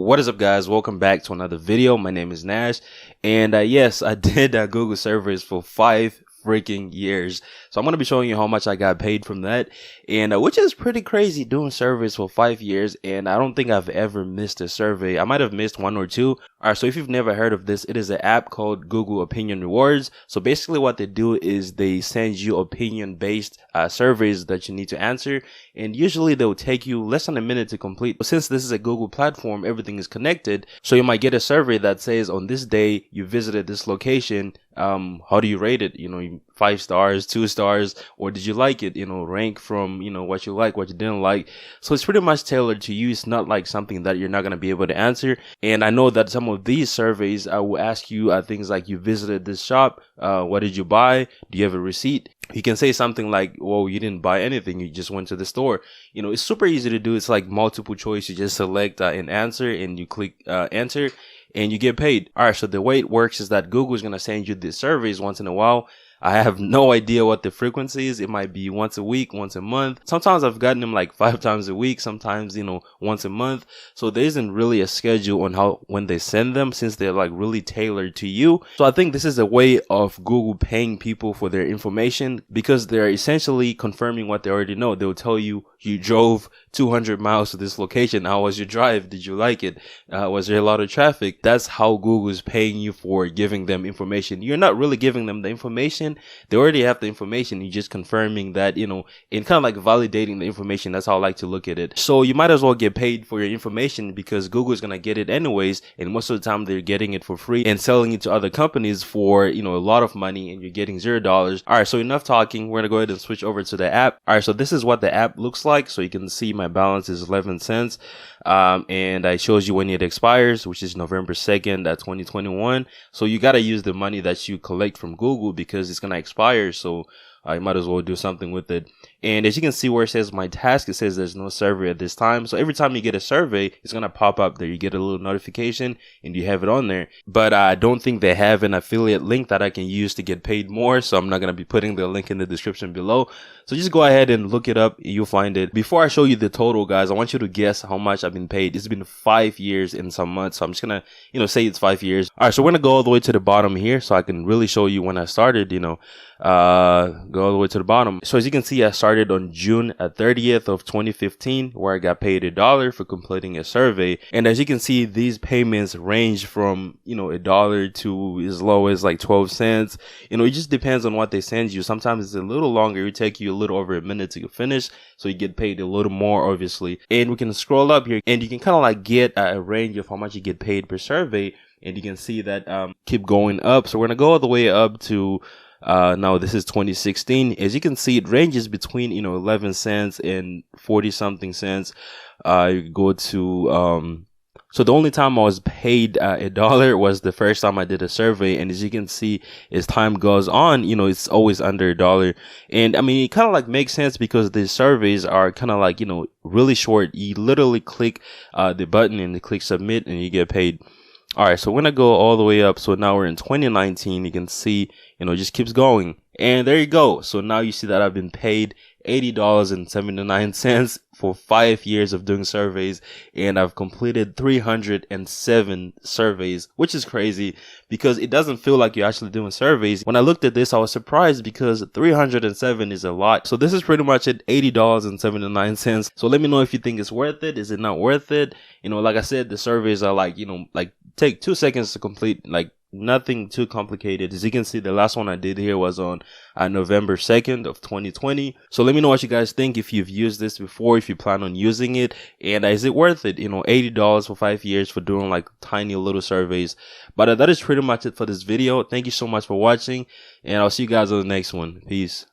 What is up, guys? Welcome back to another video. My name is Nash, and yes, I did Google surveys for 5 freaking years. So I'm going to be showing you how much I got paid from that, and which is pretty crazy, doing surveys for 5 years, and I don't think I've ever missed a survey. I might have missed 1 or 2. Alright, so if you've never heard of this, it is an app called Google Opinion Rewards. So basically what they do is they send you opinion based surveys that you need to answer, and usually they'll take you less than a minute to complete. But since this is a Google platform, everything is connected, so you might get a survey that says, on this day you visited this location, how do you rate it? 5 stars, 2 stars, or did you like it? Rank from what you like, what you didn't like. So it's pretty much tailored to you. It's not like something that you're not going to be able to answer. And I know that some of these surveys I will ask you things like, you visited this shop, what did you buy, do you have a receipt? You can say something like, well, you didn't buy anything, you just went to the store. It's super easy to do. It's like multiple choice. You just select an answer and you click enter, and you get paid. Alright, so the way it works is that Google is going to send you these surveys once in a while. I have no idea what the frequency is. It might be once a week, once a month. Sometimes I've gotten them like 5 times a week, sometimes, once a month. So there isn't really a schedule on when they send them, since they're like really tailored to you. So I think this is a way of Google paying people for their information, because they're essentially confirming what they already know. They'll tell you, you drove 200 miles to this location. How was your drive? Did you like it? Was there a lot of traffic? That's how Google is paying you for giving them information. You're not really giving them the information. They already have the information. You're just confirming that, and kind of like validating the information. That's how I like to look at it. So you might as well get paid for your information, because Google is going to get it anyways. And most of the time they're getting it for free and selling it to other companies for, a lot of money, and you're getting $0. All right, so enough talking. We're going to go ahead and switch over to the app. All right, so this is what the app looks like. So you can see my balance is 11 cents. And I shows you when it expires, which is November 2nd, 2021. So you got to use the money that you collect from Google, because it's going to expire. So I might as well do something with it. And as you can see where it says my task, it says there's no survey at this time. So every time you get a survey, it's going to pop up there. You get a little notification and you have it on there. But I don't think they have an affiliate link that I can use to get paid more. So I'm not going to be putting the link in the description below. So just go ahead and look it up. You'll find it. Before I show you the total, guys, I want you to guess how much I've been paid. It's been 5 years and some months. So I'm just going to, say it's 5 years. All right. So we're going to go all the way to the bottom here, so I can really show you when I started, go all the way to the bottom. So as you can see, I started on June 30th of 2015, where I got paid $1 for completing a survey. And as you can see, these payments range from, $1 to as low as like 12 cents. It just depends on what they send you. Sometimes it's a little longer. It take you a little over a minute to finish, so you get paid a little more, obviously. And we can scroll up here, and you can kind of like get a range of how much you get paid per survey. And you can see that keep going up. So we're gonna go all the way up to now this is 2016. As you can see, it ranges between 11 cents and 40 something cents. You go to so the only time I was paid $1 was the first time I did a survey. And as you can see, as time goes on, it's always under $1. And I mean, it kind of like makes sense, because the surveys are kind of like, really short. You literally click the button and you click submit and you get paid. All right, so we're going to go all the way up. So now we're in 2019. You can see, it just keeps going. And there you go. So now you see that I've been paid $80.79 for 5 years of doing surveys, and I've completed 307 surveys, which is crazy, because it doesn't feel like you're actually doing surveys. When I looked at this, I was surprised, because 307 is a lot. So this is pretty much at $80.79. So let me know if you think it's worth it. Is it not worth it? Like I said, the surveys are like, take 2 seconds to complete, like nothing too complicated. As you can see, the last one I did here was on November 2nd of 2020. So let me know what you guys think, if you've used this before, if you plan on using it, and is it worth it? $80 for 5 years for doing like tiny little surveys. But that is pretty much it for this video. Thank you so much for watching, and I'll see you guys on the next one. Peace.